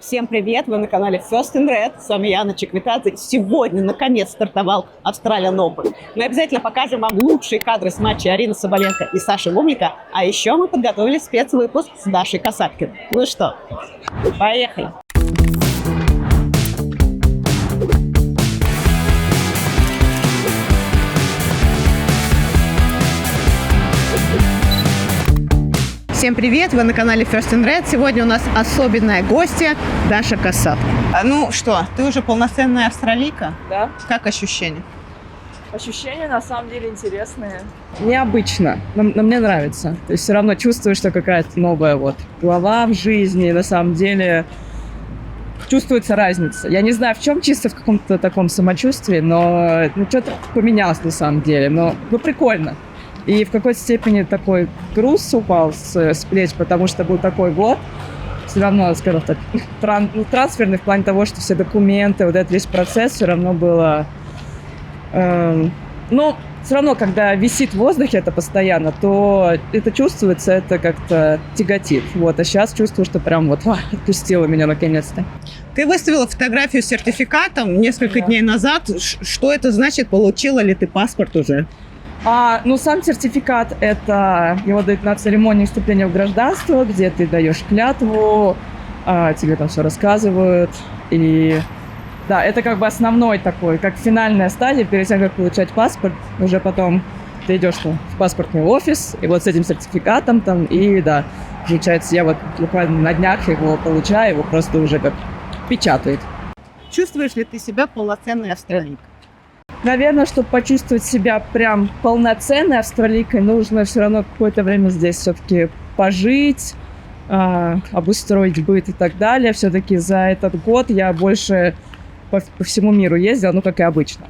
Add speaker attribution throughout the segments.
Speaker 1: Всем привет! Вы на канале First in Red. С вами Яна Чеквитадзе. Сегодня, наконец, стартовал Australian Open. Мы обязательно покажем вам лучшие кадры с матча Арины Соболенко и Саши Бублика. А еще мы подготовили спецвыпуск с Дашей Касаткиной. Ну что, поехали! Всем привет! Вы на канале First in Red. Сегодня у нас особенная гостья Даша Касаткина. Ну что, ты уже полноценная австралийка?
Speaker 2: Да.
Speaker 1: Как ощущения?
Speaker 2: Ощущения на самом деле интересные.
Speaker 3: Необычно, но мне нравится. То есть все равно чувствуешь, что какая-то новая глава в жизни. На самом деле чувствуется разница. Я не знаю, в чем, чисто в каком-то таком самочувствии, но что-то поменялось на самом деле. Но прикольно. И в какой-то степени такой груз упал с плеч, потому что был такой год. Все равно, скажем так, трансферный в плане того, что все документы, вот этот весь процесс все равно было... Но все равно, когда висит в воздухе это постоянно, то это чувствуется, это как-то тяготит. А сейчас чувствую, что прям отпустило меня наконец-то.
Speaker 1: Ты выставила фотографию с сертификатом несколько дней назад. Что это значит? Получила ли ты паспорт уже?
Speaker 3: Сам сертификат – это его дают на церемонии вступления в гражданство, где ты даешь клятву, тебе там все рассказывают. И да, это как бы основной такой, как финальная стадия перед тем, как получать паспорт. Уже потом ты идешь в паспортный офис, и с этим сертификатом там, и да, получается, я буквально на днях его получаю, его просто уже как печатают.
Speaker 1: Чувствуешь ли ты себя полноценной австралийкой?
Speaker 3: Наверное, чтобы почувствовать себя прям полноценной австралийкой, нужно все равно какое-то время здесь все-таки пожить, обустроить быт и так далее. Все-таки за этот год я больше по всему миру ездила, как и обычно.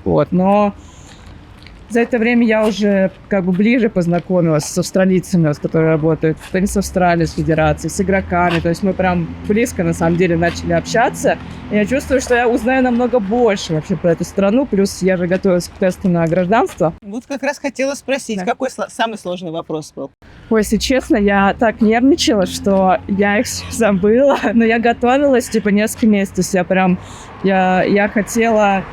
Speaker 3: Но за это время я уже как бы ближе познакомилась с австралийцами, которые работают в Теннис Австралии, с федерацией, с игроками. То есть мы прям близко, на самом деле, начали общаться. И я чувствую, что я узнаю намного больше вообще про эту страну. Плюс я же готовилась к тесту на гражданство.
Speaker 1: Как раз хотела спросить, да. Какой самый сложный вопрос был?
Speaker 3: Если честно, я так нервничала, что я их забыла. Но я готовилась, несколько месяцев. Я хотела...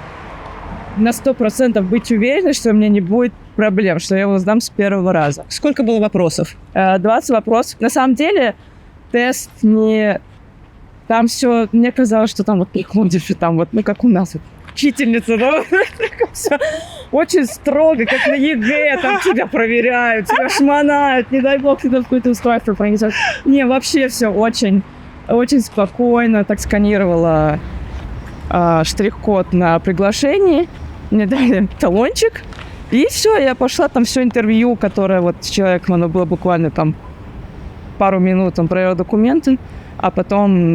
Speaker 3: на 100% быть уверенной, что у меня не будет проблем, что я его сдам с первого раза.
Speaker 1: Сколько было вопросов?
Speaker 3: 20 вопросов. На самом деле, тест не... Там все... Мне казалось, что там приходишь, и там как у нас учительница, да? Все очень строго, как на ЕГЭ, там тебя проверяют, тебя шмонают, не дай бог, тебя в какое-то устройство пронесет. Не, вообще все очень, очень спокойно. Так сканировала штрих-код на приглашении. Мне дали талончик, и все, я пошла, там все интервью, которое с человеком, оно было буквально там пару минут, он проверил документы, а потом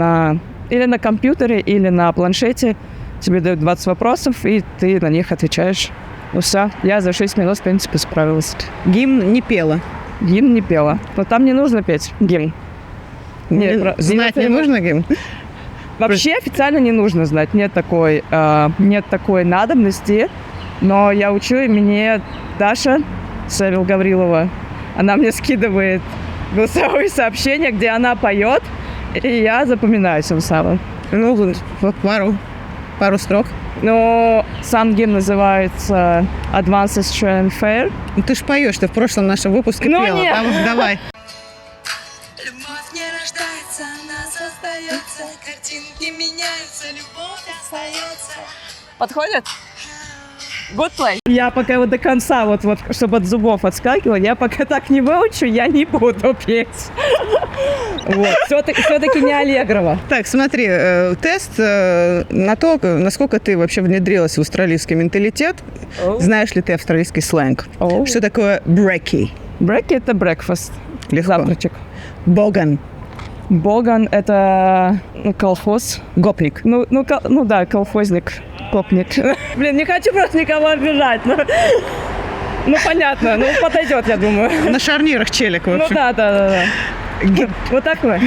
Speaker 3: или на компьютере, или на планшете тебе дают 20 вопросов, и ты на них отвечаешь. Все, я за 6 минут, в принципе, справилась.
Speaker 1: Гимн не пела?
Speaker 3: Гимн не пела. Но там не нужно петь гимн.
Speaker 1: Знать не нужно гимн?
Speaker 3: Вообще официально не нужно знать, нет такой надобности, но я учу, и мне Даша Савил Гаврилова, она мне скидывает голосовые сообщения, где она поет, и я запоминаю тем самым.
Speaker 1: Пару строк.
Speaker 3: Сам гимн называется Advanced Australian Fair.
Speaker 1: Ты ж поешь, ты в прошлом нашем выпуске пела.
Speaker 3: Нет.
Speaker 1: Давай.
Speaker 4: Картинки меняются, любовь остается.
Speaker 2: Подходит? Good play.
Speaker 3: Я пока до конца, чтобы от зубов отскакивало, я пока так не выучу, я не буду петь. Все-таки не Аллегрова.
Speaker 1: Так, смотри, тест на то, насколько ты вообще внедрилась в австралийский менталитет. Знаешь ли ты австралийский сленг? Что такое бреки?
Speaker 3: Бреки – это breakfast. Завтрачек.
Speaker 1: Боган.
Speaker 3: Боган – это колхоз.
Speaker 1: Гопник.
Speaker 3: Да, колхозник. Гопник. Блин, не хочу просто никого обижать. Понятно. Подойдет, я думаю.
Speaker 1: На шарнирах челик, в общем.
Speaker 3: Да. Вот такой.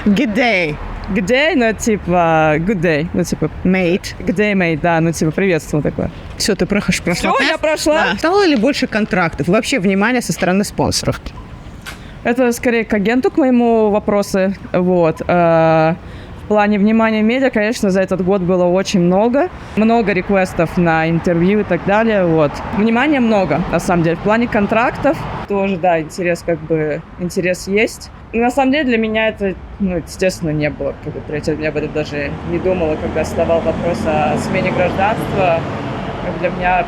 Speaker 1: Good day.
Speaker 3: Good day, good day.
Speaker 1: Mate.
Speaker 3: Good day, mate, да, приветствие такое.
Speaker 1: Все, ты прошла.
Speaker 3: Все, я прошла.
Speaker 1: Да. Стало ли больше контрактов? И вообще, внимание со стороны спонсоров?
Speaker 3: Это скорее к агенту, к моему вопросу. Вот. В плане внимания медиа, конечно, за этот год было очень много. Много реквестов на интервью и так далее. Вот. Внимания много, на самом деле. В плане контрактов тоже, да, интерес есть. Но на самом деле для меня это, естественно, не было приоритетом. Я об этом даже не думала, когда задавал вопрос о смене гражданства. Для меня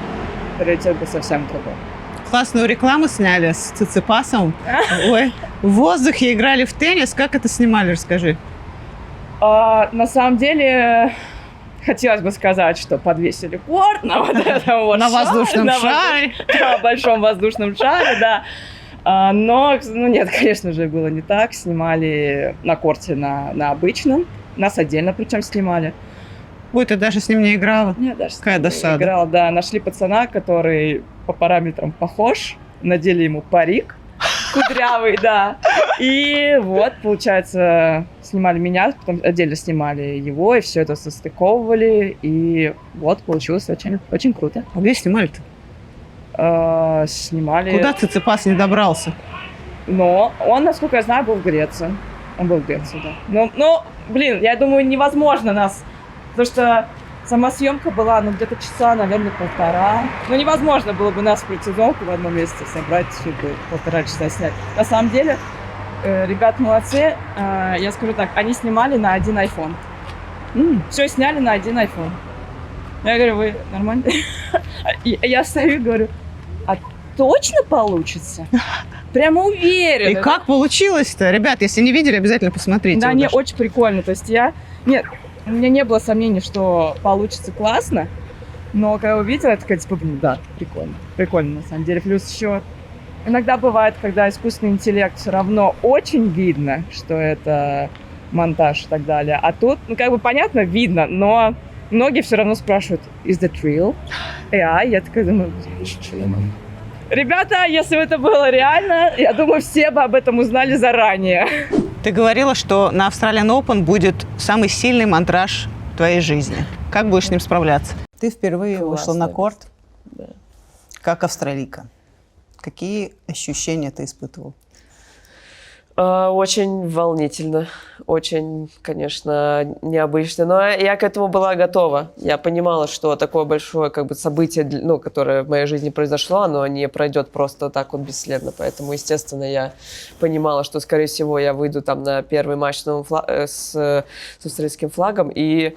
Speaker 3: приоритет был совсем другой.
Speaker 1: Классную рекламу сняли с Циципасом. Ой, в воздухе играли в теннис. Как это снимали, расскажи.
Speaker 3: На самом деле, хотелось бы сказать, что подвесили корт на вот этом вот
Speaker 1: на воздушном шаре.
Speaker 3: На большом воздушном шаре, да. Но, нет, конечно же, было не так. Снимали на корте на обычном. Нас отдельно причем снимали.
Speaker 1: Ой, ты даже с ним не играла?
Speaker 3: Нет, даже
Speaker 1: какая досада.
Speaker 3: Играл, да. Нашли пацана, который по параметрам похож. Надели ему парик кудрявый, да. И вот, получается, снимали меня, потом отдельно снимали его, и все это состыковывали. И вот, получилось очень, очень круто.
Speaker 1: А где снимали-то?
Speaker 3: Снимали...
Speaker 1: Куда Циципас не добрался?
Speaker 3: Но он, насколько я знаю, был в Греции. Он был в Греции, да. Но, блин, я думаю, невозможно нас... Потому что сама съемка была, где-то часа, наверное, 1,5. Невозможно было бы нас в предсезонку в одном месте собрать, чтобы 1,5 часа снять. На самом деле, ребят молодцы. Я скажу так, они снимали на один iPhone. Все сняли на один iPhone. Я говорю, вы нормально? Я стою и говорю, а точно получится? Прямо уверена.
Speaker 1: И как получилось-то? Ребят, если не видели, обязательно посмотрите.
Speaker 3: Да, не, очень прикольно. То есть Нет, у меня не было сомнений, что получится классно, но когда увидела, я такая, типа, да, прикольно. Прикольно, на самом деле. Плюс еще иногда бывает, когда искусственный интеллект все равно очень видно, что это монтаж и так далее. А тут, понятно, видно, но многие все равно спрашивают, is that real? AI? Я такая думаю, ребята, если бы это было реально, я думаю, все бы об этом узнали заранее.
Speaker 1: Ты говорила, что на Australian Open будет самый сильный мандраж твоей жизни. Как будешь с ним справляться? Ты впервые вышла на корт,
Speaker 5: да,
Speaker 1: как австралийка. Какие ощущения ты испытывал?
Speaker 5: Очень волнительно, очень, конечно, необычно, но я к этому была готова. Я понимала, что такое большое событие, которое в моей жизни произошло, оно не пройдет просто так вот бесследно. Поэтому, естественно, я понимала, что, скорее всего, я выйду там на первый матч с австралийским флагом, и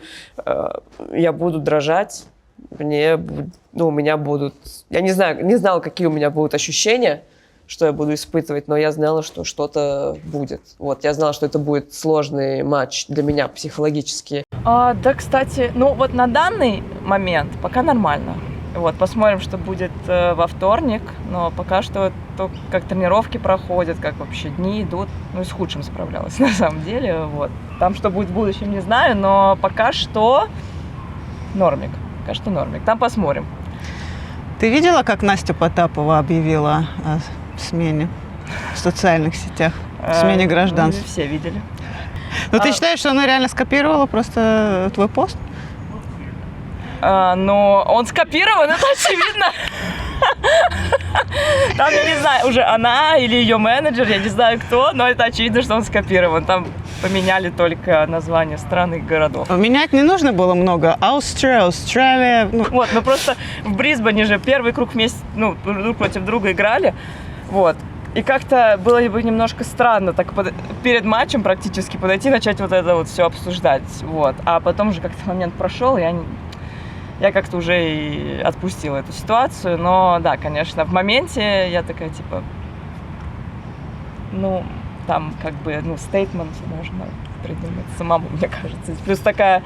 Speaker 5: я буду дрожать. У меня будут... Я не знала, какие у меня будут ощущения, что я буду испытывать, но я знала, что что-то будет. Вот, я знала, что это будет сложный матч для меня психологически.
Speaker 2: Да, кстати, на данный момент пока нормально. Вот, посмотрим, что будет во вторник, но пока что то, как тренировки проходят, как вообще дни идут, с худшим справлялась на самом деле. Вот. Там, что будет в будущем, не знаю, но пока что нормик. Там посмотрим.
Speaker 1: Ты видела, как Настя Потапова объявила о смене в социальных сетях, смене гражданства?
Speaker 2: Все видели.
Speaker 1: Ты считаешь, что она реально скопировала просто твой пост?
Speaker 2: Но он скопирован, это очевидно. Там, я не знаю, уже она или ее менеджер, я не знаю кто, но это очевидно, что он скопирован. Там поменяли только название стран и городов.
Speaker 1: Менять не нужно было много. Австралия.
Speaker 2: Вот, мы просто в Брисбене же первый круг вместе, друг против друга играли. Вот. И как-то было бы немножко странно так перед матчем практически подойти и начать вот это вот все обсуждать. Вот. А потом уже как-то момент прошел, я как-то уже и отпустила эту ситуацию. Но да, конечно, в моменте я такая типа, там стейтмент можно придумать самому, мне кажется. Плюс такая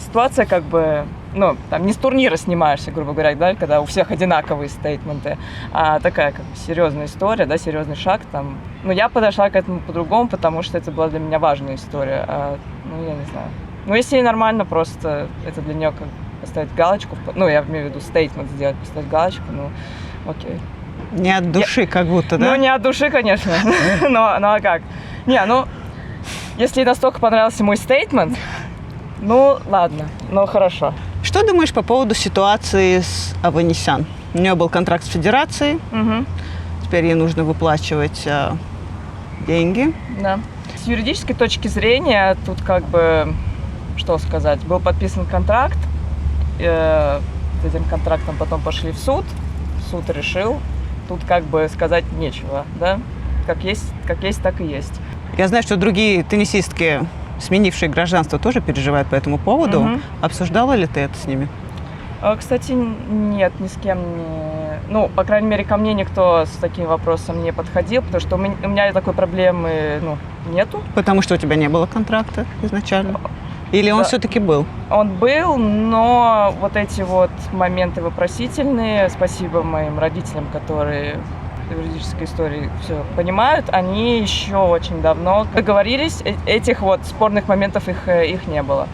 Speaker 2: ситуация, там не с турнира снимаешься, грубо говоря, да, когда у всех одинаковые стейтменты, а такая серьезная история, да, серьезный шаг там. Я подошла к этому по-другому, потому что это была для меня важная история. Я не знаю. Если ей нормально, просто это для нее поставить галочку, я имею в виду стейтмент сделать, поставить галочку, окей.
Speaker 1: Не от души как будто, да?
Speaker 2: Не от души, конечно. А как? Если настолько понравился мой стейтмент, ладно, хорошо.
Speaker 1: Что думаешь по поводу ситуации с Аванесян? У нее был контракт с федерацией.
Speaker 2: Угу.
Speaker 1: Теперь ей нужно выплачивать деньги.
Speaker 2: Да. С юридической точки зрения, тут как бы, что сказать, был подписан контракт, с этим контрактом потом пошли в суд решил, тут как бы сказать нечего, да, как есть, так и есть.
Speaker 1: Я знаю, что другие теннисистки, сменившие гражданство, тоже переживают по этому поводу.
Speaker 2: Мгм.
Speaker 1: Обсуждала ли ты это с ними?
Speaker 2: Кстати, нет, ни с кем не... Ну, по крайней мере, ко мне никто с таким вопросом не подходил, потому что у меня такой проблемы, нету.
Speaker 1: Потому что у тебя не было контракта изначально? Или он
Speaker 2: Да.
Speaker 1: все-таки был?
Speaker 2: Он был, но вот эти вот моменты вопросительные, спасибо моим родителям, которые в юридической истории все понимают, они еще очень давно договорились, этих вот спорных моментов их не было.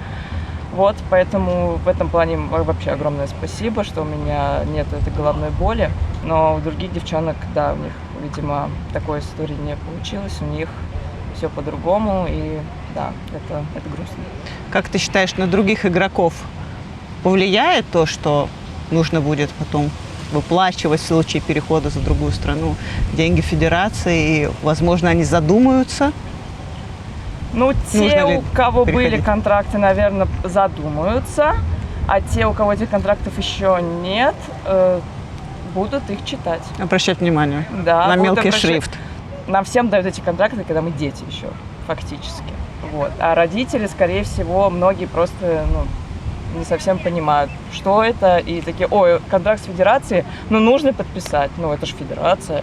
Speaker 2: Вот, поэтому в этом плане вообще огромное спасибо, что у меня нет этой головной боли. Но у других девчонок, да, у них, видимо, такой истории не получилось, у них все по-другому, и да, это грустно.
Speaker 1: Как ты считаешь, на других игроков повлияет то, что нужно будет потом выплачивать в случае перехода за другую страну деньги федерации, и, возможно, они задумаются?
Speaker 2: Ну, те,
Speaker 1: Нужно ли
Speaker 2: у кого были
Speaker 1: переходить?
Speaker 2: контракты, наверное, задумаются, а те, у кого этих контрактов еще нет, будут их читать.
Speaker 1: Обращать внимание
Speaker 2: Да,
Speaker 1: на
Speaker 2: будут
Speaker 1: мелкий
Speaker 2: обращать.
Speaker 1: шрифт.
Speaker 2: Нам всем дают эти контракты, когда мы дети еще, фактически. Вот. А родители, скорее всего, многие просто не совсем понимают, что это, и такие, ой, контракт с федерацией, нужно подписать. Это же федерация,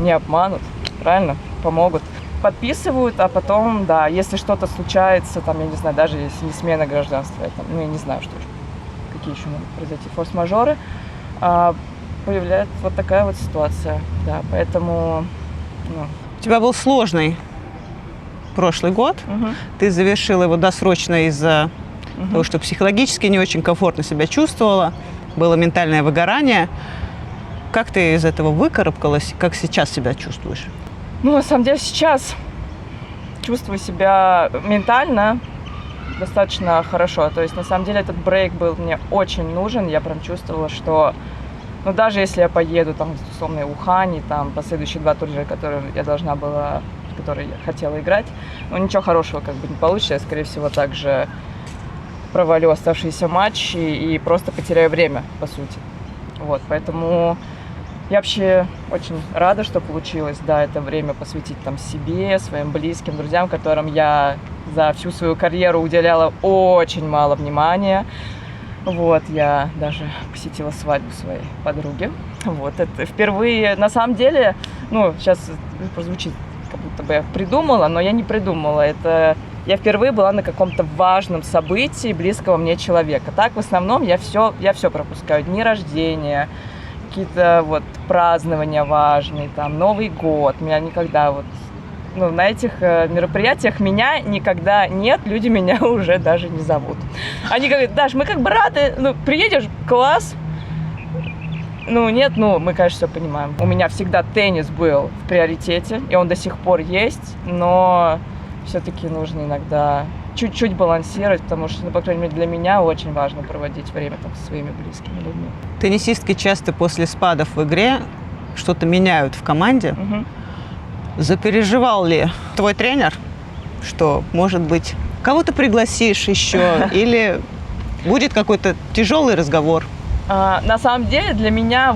Speaker 2: не обманут, правильно, помогут. Подписывают, а потом, да, если что-то случается, там, я не знаю, даже если не смена гражданства, я не знаю, какие еще могут произойти форс-мажоры, появляется вот такая вот ситуация, да, поэтому,
Speaker 1: У тебя был сложный прошлый год.
Speaker 2: Мгм.
Speaker 1: Ты завершила его досрочно из-за
Speaker 2: Мгм.
Speaker 1: того, что психологически не очень комфортно себя чувствовала. Было ментальное выгорание. Как ты из этого выкарабкалась? Как сейчас себя чувствуешь?
Speaker 2: На самом деле сейчас чувствую себя ментально достаточно хорошо. То есть, на самом деле, этот брейк был мне очень нужен. Я прям чувствовала, что, даже если я поеду, там, условно, в Ухань, и там последующие 2 турнира, которые я хотела играть, ничего хорошего как бы не получится. Я, скорее всего, также провалю оставшиеся матчи и просто потеряю время, по сути. Вот, поэтому я вообще очень рада, что получилось, да, это время посвятить там себе, своим близким, друзьям, которым я за всю свою карьеру уделяла очень мало внимания. Вот, я даже посетила свадьбу своей подруги. Вот, это впервые, на самом деле, сейчас прозвучит, как будто бы я придумала, но я не придумала. Это я впервые была на каком-то важном событии близкого мне человека. Так, в основном, я все пропускаю. Дни рождения, какие-то вот празднования важные, там, Новый год. Меня никогда на этих мероприятиях меня никогда нет, люди меня уже даже не зовут. Они говорят, Даш, мы как бы рады, приедешь, класс. Нет, мы, конечно, все понимаем. У меня всегда теннис был в приоритете, и он до сих пор есть, но все-таки нужно иногда чуть-чуть балансировать, потому что, по крайней мере, для меня очень важно проводить время там со своими близкими людьми.
Speaker 1: Теннисистки часто после спадов в игре что-то меняют в команде.
Speaker 2: Мгм.
Speaker 1: Запереживал ли твой тренер, что, может быть, кого-то пригласишь еще, или будет какой-то тяжелый разговор?
Speaker 2: На самом деле для меня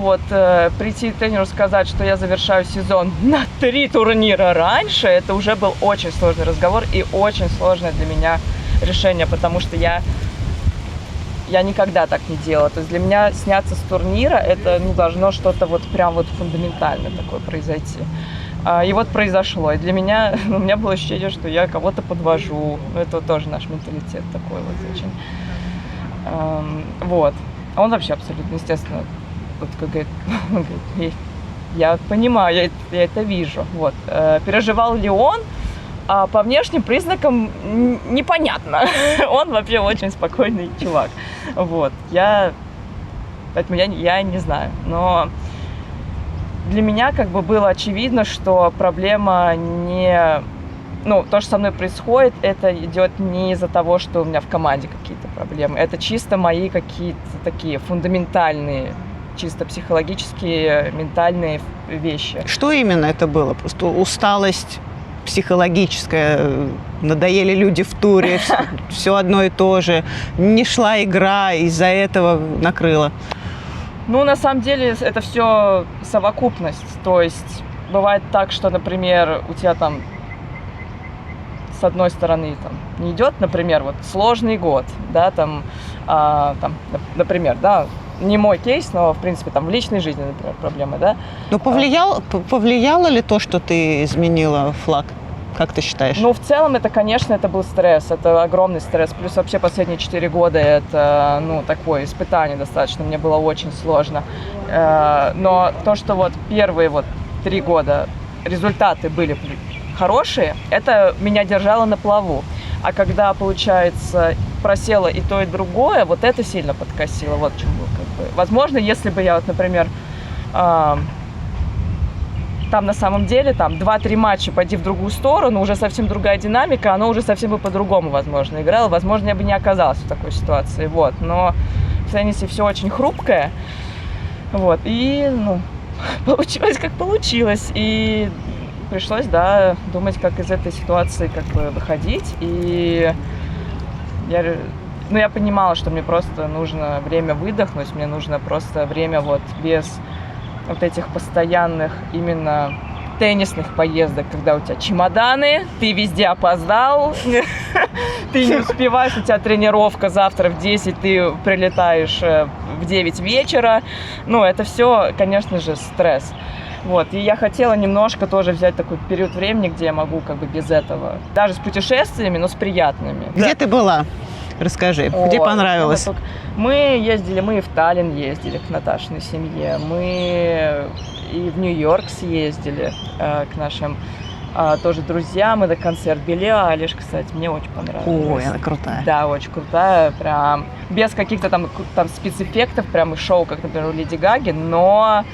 Speaker 2: прийти к тренеру сказать, что я завершаю сезон на 3 турнира раньше, это уже был очень сложный разговор и очень сложное для меня решение, потому что я никогда так не делала. То есть для меня сняться с турнира, это должно что-то прям фундаментально такое произойти. И произошло. И для меня, у меня было ощущение, что я кого-то подвожу. Это тоже наш менталитет такой очень. Он вообще абсолютно, естественно, говорит, я понимаю, я это вижу. Переживал ли он? По внешним признакам непонятно. Он вообще очень спокойный чувак. Поэтому я не знаю. Но для меня было очевидно, что проблема не... то, что со мной происходит, это идет не из-за того, что у меня в команде какие-то проблемы. Это чисто мои какие-то такие фундаментальные, чисто психологические, ментальные вещи.
Speaker 1: Что именно это было? Просто усталость психологическое? Надоели люди в туре, все одно и то же. Не шла игра, из-за этого накрыло.
Speaker 2: Ну, на самом деле, это все совокупность. То есть бывает так, что, например, у тебя там с одной стороны там не идет, например, вот сложный год, да, там, например, да, не мой кейс, но, в принципе, там в личной жизни, например, проблемы, да.
Speaker 1: Но повлияло ли то, что ты изменила флаг? Как ты считаешь?
Speaker 2: Ну, в целом, это, конечно, это был стресс, это огромный стресс. Плюс вообще последние 4 года это, ну, такое испытание достаточно, мне было очень сложно. Но то, что вот первые вот 3 года результаты были хорошие, это меня держало на плаву. А когда, получается, просело и то, и другое, вот это сильно подкосило. Вот в чем был как бы. Возможно, если бы я вот, например, там на самом деле там 2-3 матча пойди в другую сторону, уже совсем другая динамика, оно уже совсем бы по-другому, возможно, играло. Возможно, я бы не оказалась в такой ситуации. Вот. Но в теннисе все очень хрупкое. Вот. И, ну, получилось, как получилось. И пришлось, да, думать, как из этой ситуации как бы выходить. И я понимала, что мне просто нужно время выдохнуть, мне нужно просто время вот без вот этих постоянных именно теннисных поездок, когда у тебя чемоданы, ты везде опоздал, ты не успеваешь, у тебя тренировка завтра в 10, ты прилетаешь в 9 вечера. Ну, это все, конечно же, стресс. Вот, и я хотела немножко тоже взять такой период времени, где я могу как бы без этого. Даже с путешествиями, но с приятными.
Speaker 1: Где ты была? Расскажи, где понравилось?
Speaker 2: Мы ездили, мы и в Таллин ездили к Наташиной семье, мы и в Нью-Йорк съездили к нашим тоже друзьям. Это концерт Билли Айлиш, кстати, мне очень понравилось.
Speaker 1: Ой, она крутая.
Speaker 2: Да, очень крутая, прям без каких-то там спецэффектов, прям и шоу, как, например, у Леди Гаги, но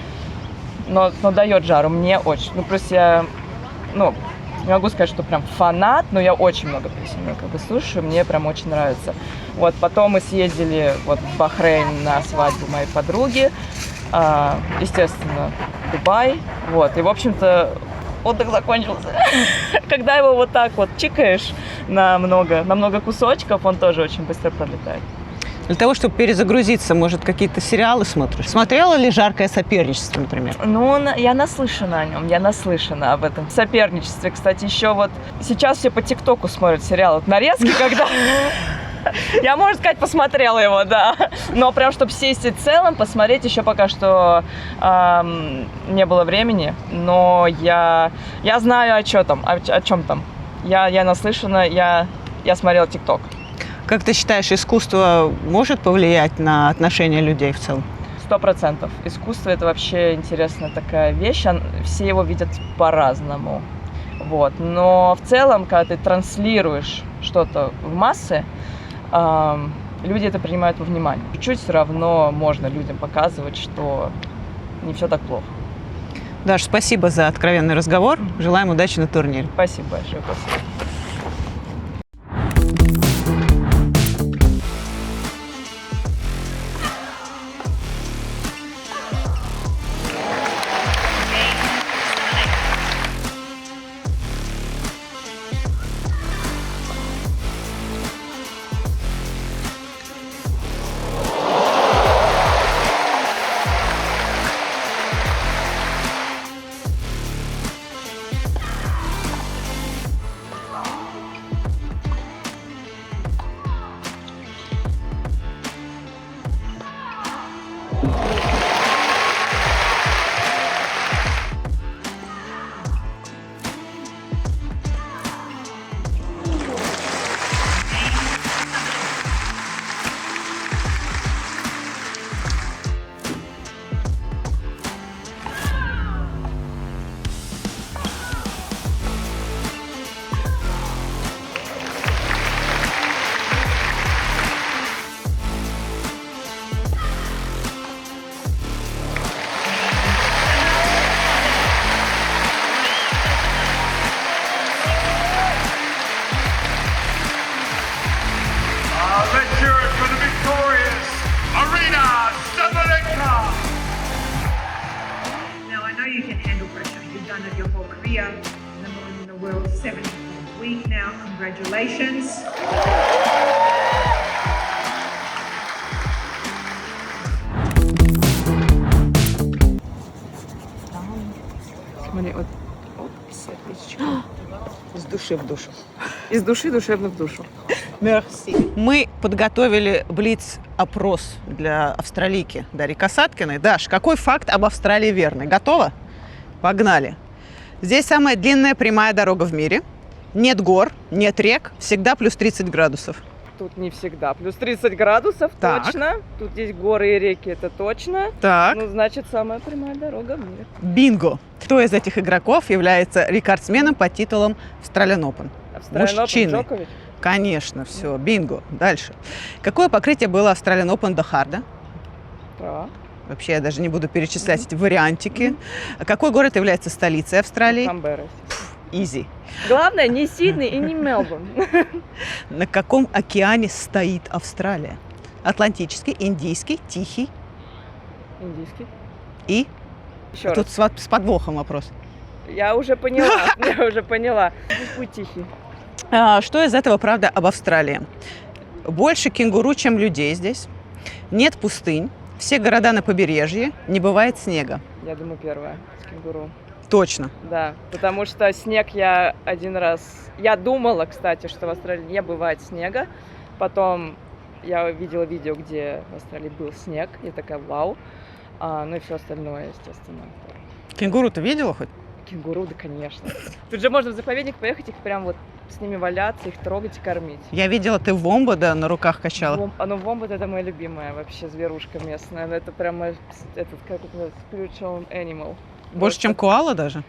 Speaker 2: дает жару, мне очень. Ну, просто я, не могу сказать, что прям фанат, но я очень много песен как бы слушаю, мне прям очень нравится. Вот, потом мы съездили вот в Бахрейн на свадьбу моей подруги, естественно, Дубай, вот, и, в общем-то, отдых закончился. Когда его вот так вот чикаешь на много кусочков, он тоже очень быстро пролетает.
Speaker 1: Для того, чтобы перезагрузиться, может, какие-то сериалы смотришь? Смотрела ли «Жаркое соперничество», например?
Speaker 2: Ну, я наслышана о нем, я наслышана об этом соперничестве. Кстати, еще вот сейчас все по ТикТоку смотрят сериал. Вот нарезки, когда... Я, можно сказать, посмотрела его, да. Но прям, чтобы сесть и целым, посмотреть еще пока что не было времени. Но я знаю, о чем там. Я наслышана, я смотрела ТикТок.
Speaker 1: Как ты считаешь, искусство может повлиять на отношения людей в целом?
Speaker 2: 100%. Искусство – это вообще интересная такая вещь. Все его видят по-разному. Вот. Но в целом, когда ты транслируешь что-то в массы, люди это принимают во внимание. Чуть-чуть все равно можно людям показывать, что не все так плохо.
Speaker 1: Даш, спасибо за откровенный разговор. Желаем удачи на турнире.
Speaker 2: Спасибо большое. Спасибо.
Speaker 6: Let's hear it for the victorious Aryna Sabalenka.
Speaker 7: Now, I know you can handle pressure. You've done it your whole career. Number one in the world's 7th week now. Congratulations.
Speaker 2: Смотри, вот 50 тысяч. Из души в душу. Из души душевно в душу.
Speaker 1: Мерси. Мы подготовили блиц-опрос для австралийки Дарьи Касаткиной. Даш, какой факт об Австралии верный? Готова? Погнали. Здесь самая длинная прямая дорога в мире. Нет гор, нет рек, всегда плюс 30 градусов.
Speaker 2: Тут не всегда. Плюс 30 градусов,
Speaker 1: Так.
Speaker 2: точно. Тут есть горы и реки, это точно.
Speaker 1: Так.
Speaker 2: Ну, значит, самая прямая дорога в мире.
Speaker 1: Бинго. Кто из этих игроков является рекордсменом по титулам Australian Open?
Speaker 2: Австралиан
Speaker 1: Мужчины.
Speaker 2: Джокович.
Speaker 1: Конечно, все, бинго. Дальше. Какое покрытие было Australian Open до харда?
Speaker 2: Трава.
Speaker 1: Вообще, я даже не буду перечислять эти вариантики. А какой город является столицей Австралии?
Speaker 2: Канберра.
Speaker 1: Изи.
Speaker 2: Главное, не Сидней и не Мелбурн.
Speaker 1: На каком океане стоит Австралия? Атлантический, Индийский, Тихий
Speaker 2: Индийский.
Speaker 1: и...
Speaker 2: Еще
Speaker 1: Тут
Speaker 2: раз.
Speaker 1: с подвохом вопрос.
Speaker 2: Я уже поняла. Я уже поняла. Путь тихий.
Speaker 1: Что из этого правда об Австралии? Больше кенгуру, чем людей здесь. Нет пустынь. Все города на побережье. Не бывает снега.
Speaker 2: Я думаю, первая. С кенгуру.
Speaker 1: Точно.
Speaker 2: Да, потому что снег я один раз... Я думала, кстати, что в Австралии не бывает снега. Потом я видела видео, где в Австралии был снег. И такая, вау. Ну и все остальное, естественно.
Speaker 1: Кенгуру ты видела хоть?
Speaker 2: Кенгуру, да, конечно. Тут же можно в заповедник поехать, их прям вот с ними валяться, их трогать и кормить.
Speaker 1: Я видела, ты вомбода на руках качала.
Speaker 2: Вомбат это моя любимая вообще зверушка местная. Это прям мой, этот, как это, spiritual animal.
Speaker 1: Больше, чем коала даже?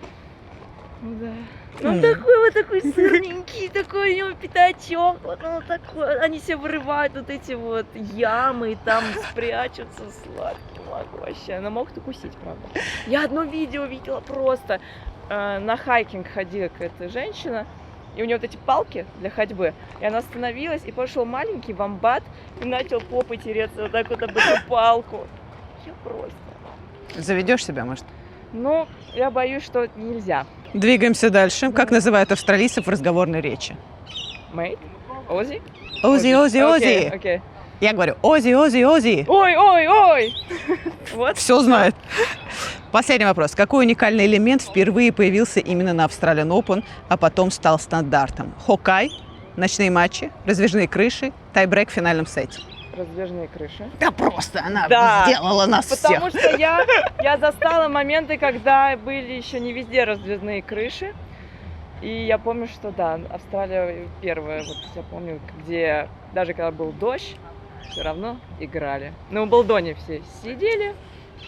Speaker 2: Ну да.
Speaker 1: М.
Speaker 2: Он такой сырненький, такой у него пятачок, вот он такой, они все вырывают вот эти вот ямы и там спрячутся, сладкий вообще. Но могут укусить, правда. Я одно видео видела просто. На хайкинг ходила какая-то женщина, и у нее вот эти палки для ходьбы, и она остановилась, и пошел маленький вомбат и начал попой тереться вот так вот об эту палку. Я просто...
Speaker 1: Заведешь себя, может?
Speaker 2: Ну, я боюсь, что нельзя.
Speaker 1: Двигаемся дальше. Как называют австралийцев в разговорной речи?
Speaker 2: Мейт? Ози?
Speaker 1: Ози, Ози, Ози.
Speaker 2: Окей.
Speaker 1: Я говорю Ози, Ози, Ози.
Speaker 2: Ой, ой, ой! Вот.
Speaker 1: Все знает. Последний вопрос. Какой уникальный элемент впервые появился именно на Australian Open, а потом стал стандартом? Хоккай, ночные матчи, раздвижные крыши, тайбрейк в финальном сете.
Speaker 2: Раздвижные крыши.
Speaker 1: Да просто она
Speaker 2: Да.
Speaker 1: сделала нас
Speaker 2: Потому
Speaker 1: всех.
Speaker 2: что я застала моменты, когда были еще не везде раздвижные крыши. И я помню, что да, Австралия первая, вот я помню, где даже когда был дождь, все равно играли. На Уимблдоне все сидели,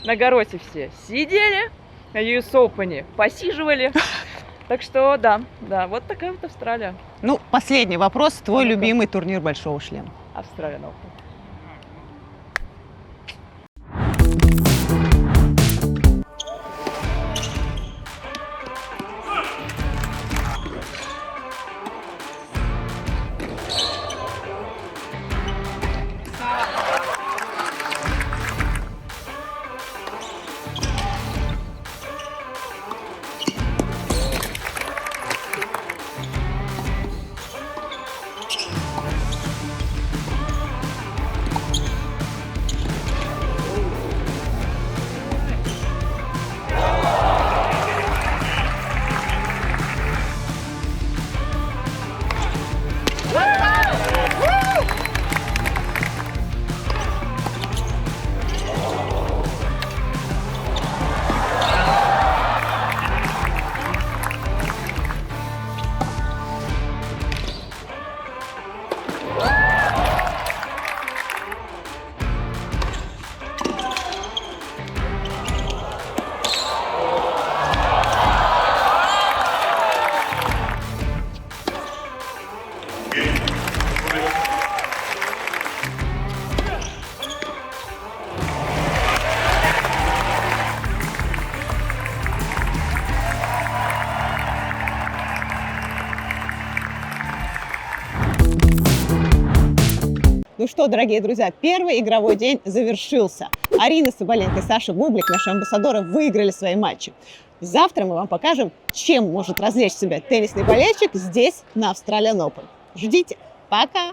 Speaker 2: на Гароте все сидели, на US Open посиживали. Так что да, вот такая вот Австралия.
Speaker 1: Ну, последний вопрос. Твой
Speaker 2: Ну-ка.
Speaker 1: любимый турнир Большого шлема?
Speaker 2: Австралия Open.
Speaker 1: Ну что, дорогие друзья, первый игровой день завершился. Арина Сабаленко и Саша Бублик, наши амбассадоры, выиграли свои матчи. Завтра мы вам покажем, чем может развлечь себя теннисный болельщик здесь, на Australian Open. Ждите. Пока!